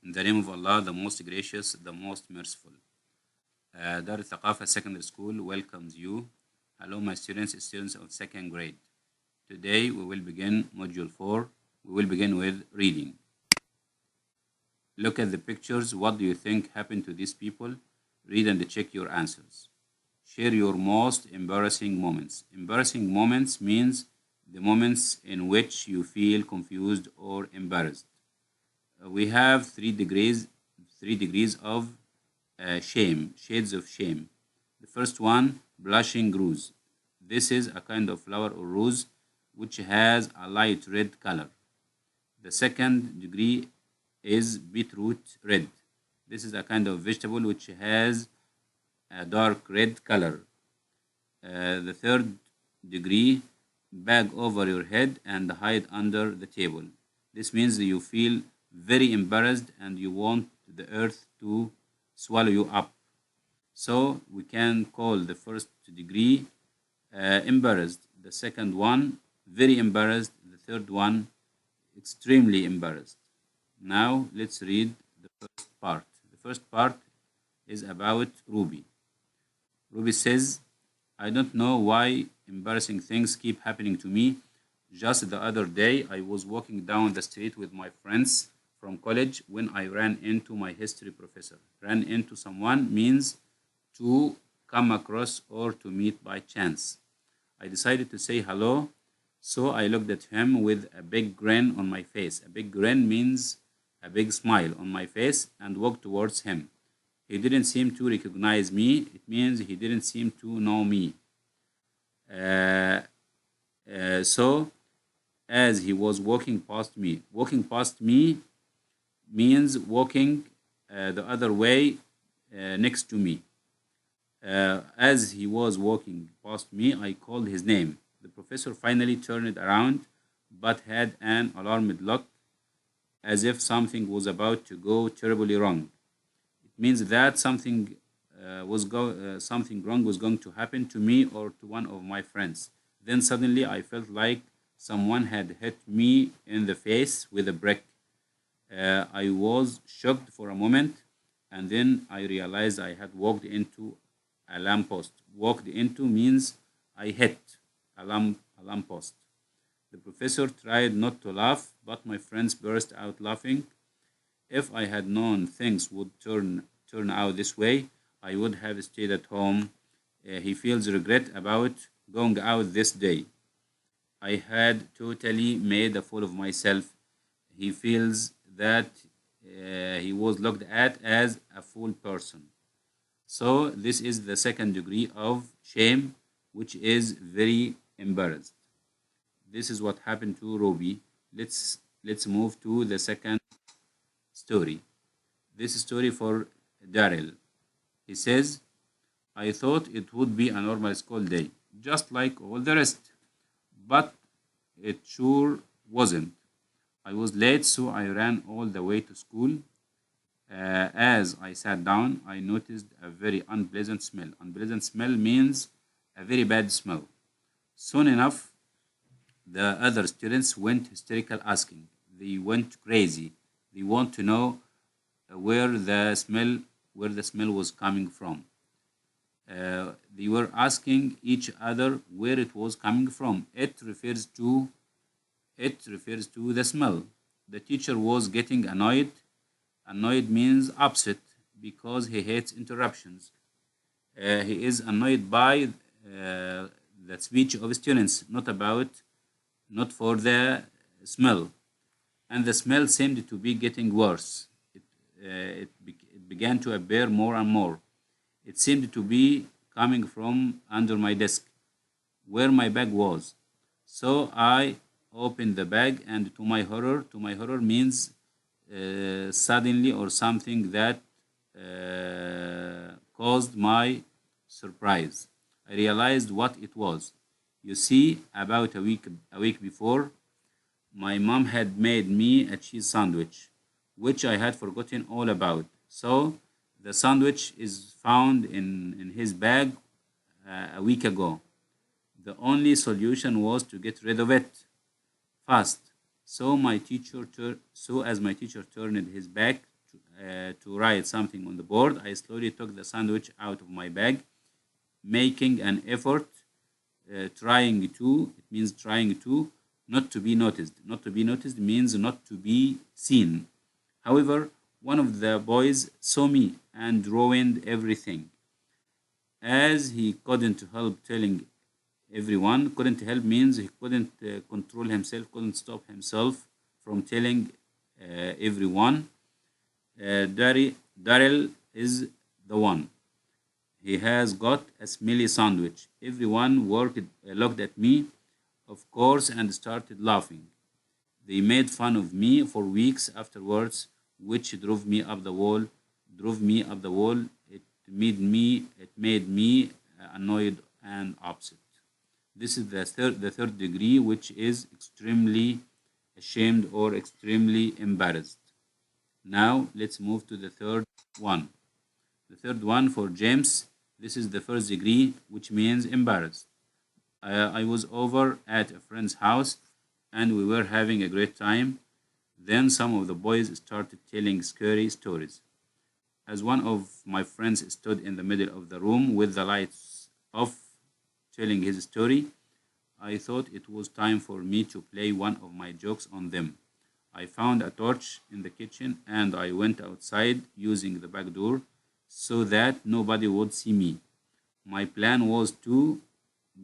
In the name of Allah, the most gracious, the most merciful. Dar al-Thaqafa Secondary School welcomes you. Hello, my students of second grade. Today we will begin Module 4. We will begin with reading. Look at the pictures. What do you think happened to these people? Read and check your answers. Share your most embarrassing moments. Embarrassing moments means the moments in which you feel confused or embarrassed. We have three degrees of shame, shades of shame. The first one, blushing rose. This is a kind of flower or rose which has a light red color. The second degree is beetroot red. This is a kind of vegetable which has a dark red color. The third degree, bag over your head and hide under the table. This means you feel very embarrassed and you want the earth to swallow you up. So we can call the first degree embarrassed, the second one very embarrassed, the third one extremely embarrassed. Now let's read the first part. The first part is about Ruby. Ruby says, I don't know why embarrassing things keep happening to me. Just the other day, I was walking down the street with my friends from college when I ran into my history professor. Ran into someone means to come across or to meet by chance. I decided to say hello, so I looked at him with a big grin on my face. A big grin means a big smile on my face and walked towards him. He didn't seem to recognize me. It means he didn't seem to know me. So as he was walking past me means walking the other way next to me. As he was walking past me, I called his name. The professor finally turned around but had an alarmed look as if something was about to go terribly wrong. It means that something wrong was going to happen to me or to one of my friends. Then suddenly I felt like someone had hit me in the face with a brick. I was shocked for a moment, and then I realized I had walked into a lamppost. Walked into means I hit a lamppost. The professor tried not to laugh, but my friends burst out laughing. If I had known things would turn out this way, I would have stayed at home. He feels regret about going out this day. I had totally made a fool of myself. He feels that he was looked at as a fool person. So this is the second degree of shame, which is very embarrassed. This is what happened to Ruby. Let's move to the second story. This story for Daryl. He says, I thought it would be a normal school day, just like all the rest, but it sure wasn't. I was late, so I ran all the way to school. As I sat down, I noticed a very unpleasant smell. Unpleasant smell means a very bad smell. Soon enough, the other students went hysterical asking. They went crazy. They want to know where the smell was coming from. They were asking each other where it was coming from. It refers to the smell. The teacher was getting annoyed. Annoyed means upset because he hates interruptions. He is annoyed by the speech of students, not for the smell. And the smell seemed to be getting worse. It began to appear more and more. It seemed to be coming from under my desk, where my bag was. So I opened the bag, and to my horror means suddenly or something that caused my surprise. I realized what it was. You see, about a week before, my mom had made me a cheese sandwich, which I had forgotten all about. So the sandwich is found in his bag a week ago. The only solution was to get rid of it fast. So as my teacher turned his back to write something on the board. I slowly took the sandwich out of my bag, making an effort, trying to, it means trying to, not to be noticed. Not to be noticed means not to be seen. However, one of the boys saw me and ruined everything. As he couldn't help telling everyone, couldn't help means he couldn't control himself, couldn't stop himself from telling everyone. Daryl is the one. He has got a smelly sandwich. Everyone looked at me, of course, and started laughing. They made fun of me for weeks afterwards, which drove me up the wall. It made me annoyed and upset. This is the third degree, which is extremely ashamed or extremely embarrassed. Now let's move to the third one. The third one for James, this is the first degree, which means embarrassed. I was over at a friend's house and we were having a great time. Then some of the boys started telling scary stories. As one of my friends stood in the middle of the room with the lights off telling his story, I thought it was time for me to play one of my jokes on them. I found a torch in the kitchen and I went outside using the back door so that nobody would see me. My plan was to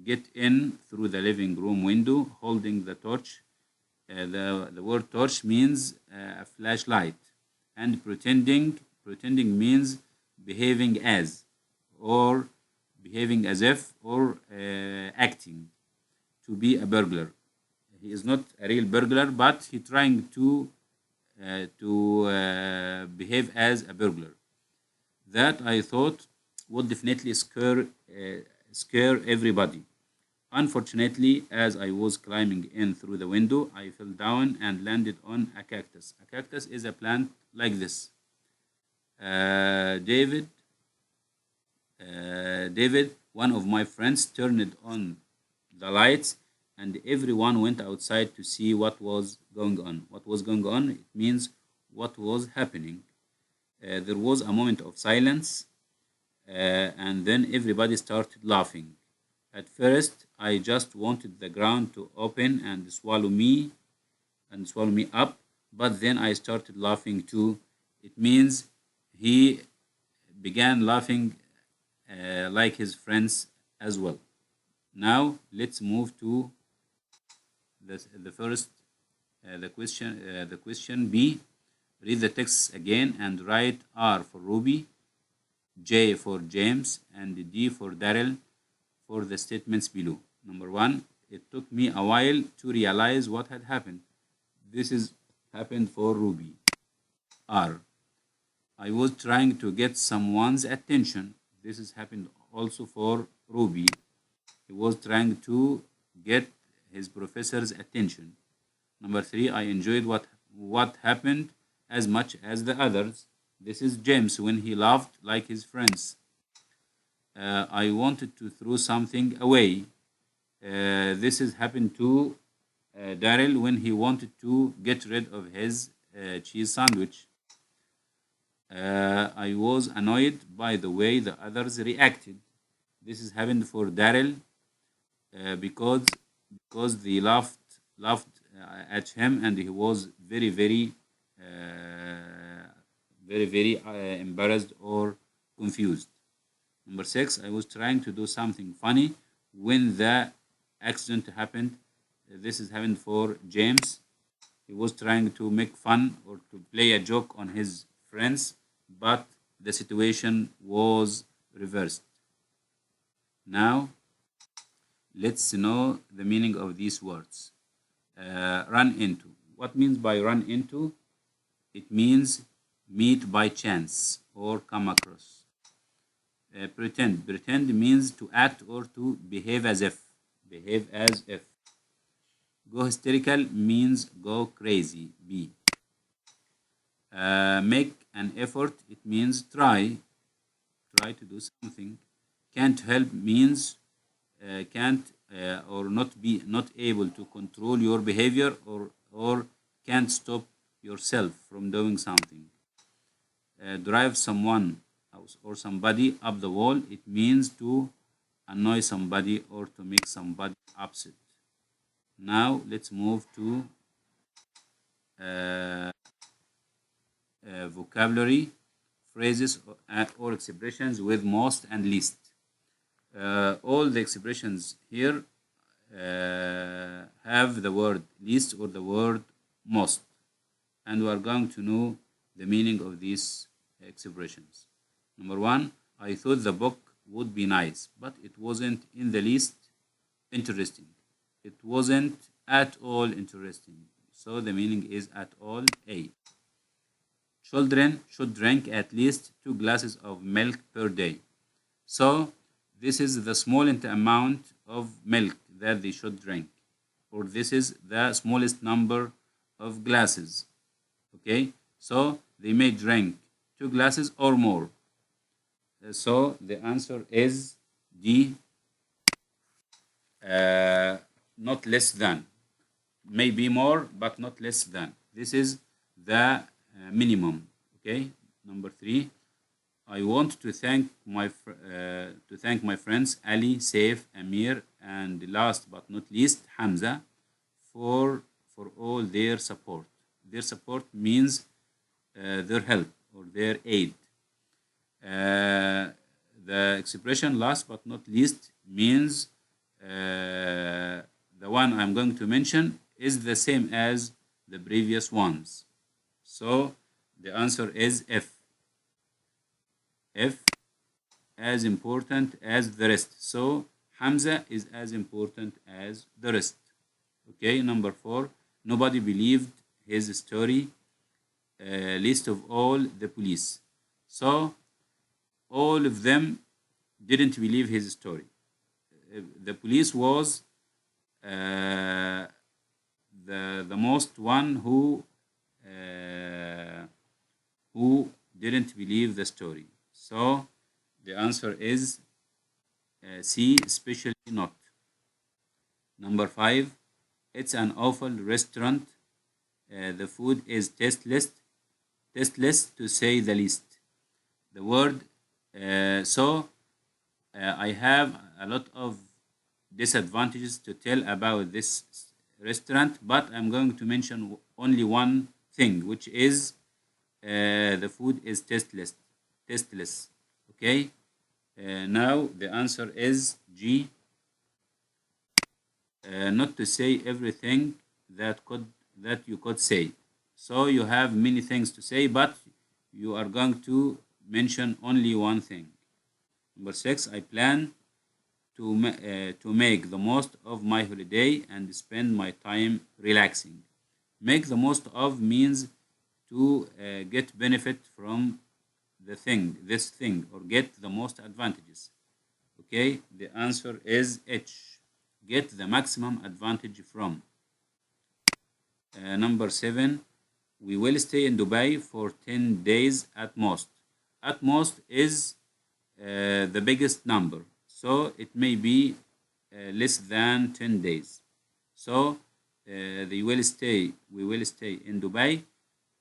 get in through the living room window holding the torch. The word torch means a flashlight, and pretending means behaving as, or behaving as if, or acting to be a burglar. He is not a real burglar, but he trying to behave as a burglar. That I thought would definitely scare everybody. Unfortunately, as I was climbing in through the window, I fell down and landed on a cactus. A cactus is a plant like this. Uh, David, David, one of my friends, turned on the lights, and everyone went outside to see what was going on. What was going on? It means what was happening. There was a moment of silence, and then everybody started laughing. At first, I just wanted the ground to open and swallow me up, but then I started laughing too. It means he began laughing like his friends as well. Now let's move to the first the question B. Read the text again and write R for Ruby, J for James, and D for Daryl for the statements below. Number one, it took me a while to realize what had happened. This is happened for Ruby. R. I was trying to get someone's attention. This has happened also for Ruby. He was trying to get his professor's attention. Number three, I enjoyed what happened as much as the others. This is James when he laughed like his friends. I wanted to throw something away. This has happened to Daryl when he wanted to get rid of his cheese sandwich. I was annoyed by the way the others reacted. This has happened for Daryl because they laughed at him and he was very embarrassed or confused. Number six, I was trying to do something funny when the accident happened. This is happened for James. He was trying to make fun or to play a joke on his friends, but the situation was reversed. Now, let's know the meaning of these words. Run into. What means by run into? It means meet by chance or come across. Pretend. Pretend means to act or to behave as if. Behave as if. Go hysterical means go crazy. B. Make an effort. It means try. Try to do something. Can't help means can't or not able to control your behavior or can't stop yourself from doing something. drive someone or somebody up the wall. It means to annoy somebody or to make somebody upset. Now let's move to vocabulary, phrases or expressions with most and least. All the expressions here have the word least or the word most, and we are going to know the meaning of these expressions. Number one, I thought the book would be nice, but it wasn't in the least interesting. It wasn't at all interesting. So the meaning is at all. A. Children should drink at least 2 glasses of milk per day. So this is the smallest amount of milk that they should drink, or this is the smallest number of glasses. Okay, so they may drink 2 glasses or more. So the answer is D, not less than. Maybe more, but not less than. This is the minimum. Okay, number 3. I want to thank my friends Ali, Saif, Amir, and last but not least Hamza for all their support. Their support means their help or their aid. The expression last but not least means the one I'm going to mention is the same as the previous ones. So the answer is F. F, as important as the rest. So Hamza is as important as the rest. Okay, number 4. Nobody believed his story, least of all the police. So all of them didn't believe his story. The police was the most one who didn't believe the story. So the answer is C, especially not. Number 5. It's an awful restaurant. The food is tasteless to say the least. The word I have a lot of disadvantages to tell about this restaurant, but I'm going to mention only one thing, which is the food is tasteless. Okay, now the answer is G, not to say everything that you could say. So you have many things to say, but you are going to mention only one thing. Number 6, I plan to make the most of my holiday and spend my time relaxing. Make the most of means to get benefit from this thing, or get the most advantages. Okay, the answer is H, get the maximum advantage from. Number 7, we will stay in Dubai for 10 days at most. At most is the biggest number, so it may be less than 10 days. So we will stay in Dubai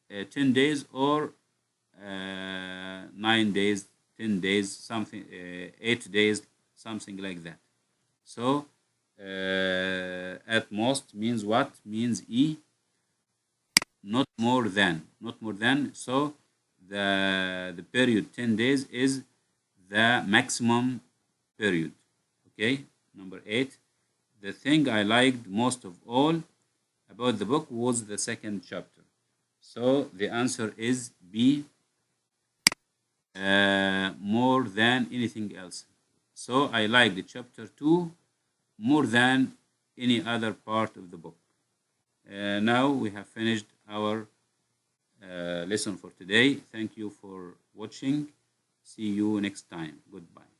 10 days or 9 days, 10 days, something, 8 days, something like that. So at most means what? Means E, not more than. So the period 10 days is the maximum period. Okay, number 8. The thing I liked most of all about the book was the second chapter. So the answer is B, more than anything else. So I like the chapter 2 more than any other part of the book. Now we have finished our lesson for today. Thank you for watching. See you next time. Goodbye.